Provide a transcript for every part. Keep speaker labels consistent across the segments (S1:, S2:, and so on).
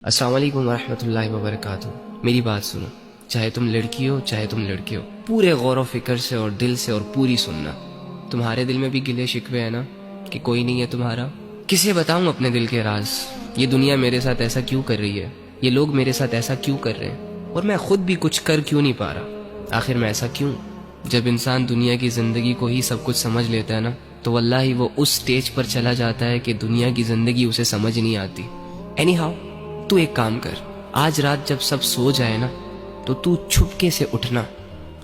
S1: السلام علیکم ورحمۃ اللہ وبرکاتہ۔ میری بات سنو، چاہے تم لڑکی ہو چاہے تم لڑکے ہو، پورے غور و فکر سے اور دل سے اور پوری سننا۔ تمہارے دل میں بھی گلے شکوے ہیں نا کہ کوئی نہیں ہے تمہارا؟ کسے بتاؤں اپنے دل کے راز؟ یہ دنیا میرے ساتھ ایسا کیوں کر رہی ہے؟ یہ لوگ میرے ساتھ ایسا کیوں کر رہے ہیں؟ اور میں خود بھی کچھ کر کیوں نہیں پا رہا؟ آخر میں ایسا کیوں؟ جب انسان دنیا کی زندگی کو ہی سب کچھ سمجھ لیتا ہے نا، تو واللہ وہ اس سٹیج پر چلا جاتا ہے کہ دنیا کی زندگی اسے سمجھ نہیں آتی۔ اینی ہاؤ، تو ایک کام کر، آج رات جب سب سو جائے نا، تو چھپکے سے اٹھنا،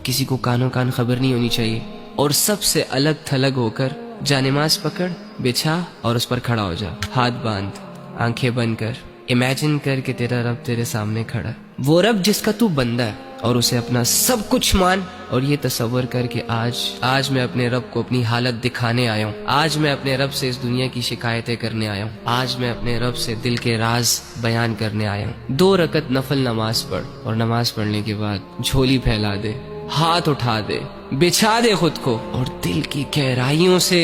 S1: کسی کو کانوں کان خبر نہیں ہونی چاہیے، اور سب سے الگ تھلگ ہو کر جا نماز پکڑ، بچھا اور اس پر کھڑا ہو جا، ہاتھ باندھ، آنکھیں بند کر، امیجن کر کہ تیرا رب تیرے سامنے کھڑا ہے، وہ رب جس کا تو بندہ ہے، اور اسے اپنا سب کچھ مان، اور یہ تصور کر کہ آج میں اپنے رب کو اپنی حالت دکھانے آیا ہوں، آج میں اپنے رب سے اس دنیا کی شکایتیں کرنے آیا ہوں، آج میں اپنے رب سے دل کے راز بیان کرنے آیا ہوں۔ 2 رکعت نفل نماز پڑھ، اور نماز پڑھنے کے بعد جھولی پھیلا دے، ہاتھ اٹھا دے، بچھا دے خود کو، اور دل کی گہرائیوں سے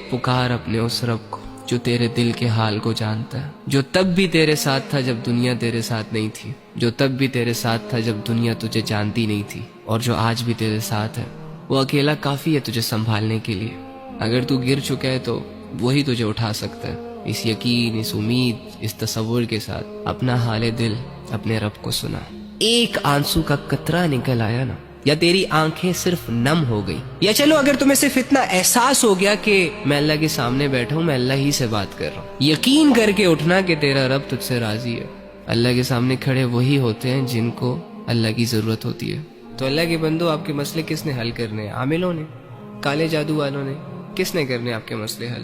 S1: پکار اپنے اس رب کو جو تیرے دل کے حال کو جانتا ہے، جو تب بھی تیرے ساتھ تھا جب دنیا تیرے ساتھ نہیں تھی، جو تب بھی تیرے ساتھ تھا جب دنیا تجھے جانتی نہیں تھی، اور جو آج بھی تیرے ساتھ ہے۔ وہ اکیلا کافی ہے تجھے سنبھالنے کے لیے۔ اگر تو گر چکا ہے تو وہی تجھے اٹھا سکتا ہے۔ اس یقین، اس امید، اس تصور کے ساتھ اپنا حال دل اپنے رب کو سنا۔ ایک آنسو کا قطرہ نکل آیا نا، یا تیری آنکھیں صرف نم ہو گئی، یا چلو اگر تمہیں صرف اتنا احساس ہو گیا کہ میں اللہ کے سامنے بیٹھا ہوں، میں اللہ ہی سے بات کر رہا ہوں، یقین کر کے اٹھنا کہ تیرا رب تجھ سے راضی ہے۔ اللہ کے سامنے کھڑے وہی ہوتے ہیں جن کو اللہ کی ضرورت ہوتی ہے۔ تو اللہ کے بندو، آپ کے مسئلے کس نے حل کرنے ہیں؟ عاملوں نے؟ کالے جادو والوں نے؟ کس نے کرنے آپ کے مسئلے حل؟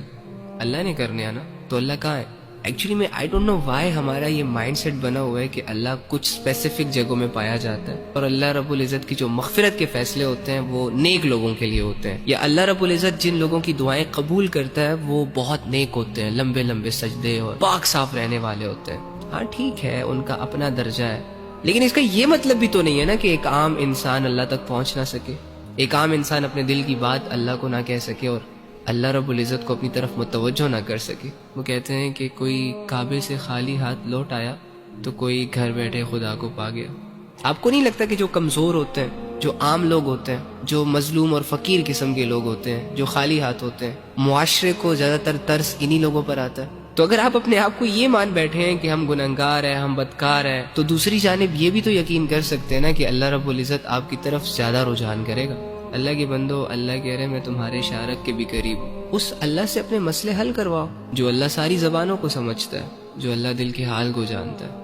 S1: اللہ نے کرنے ہیں نا۔ تو اللہ کہاں ہے؟ ایکچولی میں آئی ڈونٹ نو وائی ہمارا یہ مائنڈ سیٹ بنا ہوا ہے کہ اللہ کچھ اسپیسیفک جگہوں میں پایا جاتا ہے، اور اللہ رب العزت کی جو مغفرت کے فیصلے ہوتے ہیں وہ نیک لوگوں کے لیے ہوتے ہیں، یا اللہ رب العزت جن لوگوں کی دعائیں قبول کرتا ہے وہ بہت نیک ہوتے ہیں، لمبے لمبے سجدے اور پاک صاف رہنے والے ہوتے ہیں۔ ہاں ٹھیک ہے، ان کا اپنا درجہ ہے، لیکن اس کا یہ مطلب بھی تو نہیں ہے نا کہ ایک عام انسان اللہ تک پہنچ نہ سکے، ایک عام انسان اپنے دل کی بات اللہ کو نہ کہہ سکے اور اللہ رب العزت کو اپنی طرف متوجہ نہ کر سکے۔ وہ کہتے ہیں کہ کوئی کعبے سے خالی ہاتھ لوٹ آیا تو کوئی گھر بیٹھے خدا کو پا گیا۔ آپ کو نہیں لگتا کہ جو کمزور ہوتے ہیں، جو عام لوگ ہوتے ہیں، جو مظلوم اور فقیر قسم کے لوگ ہوتے ہیں، جو خالی ہاتھ ہوتے ہیں، معاشرے کو زیادہ تر ترس انہی لوگوں پر آتا ہے؟ تو اگر آپ اپنے آپ کو یہ مان بیٹھے ہیں کہ ہم گنہگار ہیں، ہم بدکار ہیں، تو دوسری جانب یہ بھی تو یقین کر سکتے ہیں نا کہ اللہ رب العزت آپ کی طرف زیادہ رجحان کرے گا۔ اللہ کے بندو، اللہ کہہ رہے میں تمہارے شارک کے بھی قریب ہوں۔ اس اللہ سے اپنے مسئلے حل کرواؤ جو اللہ ساری زبانوں کو سمجھتا ہے، جو اللہ دل کے حال کو جانتا ہے۔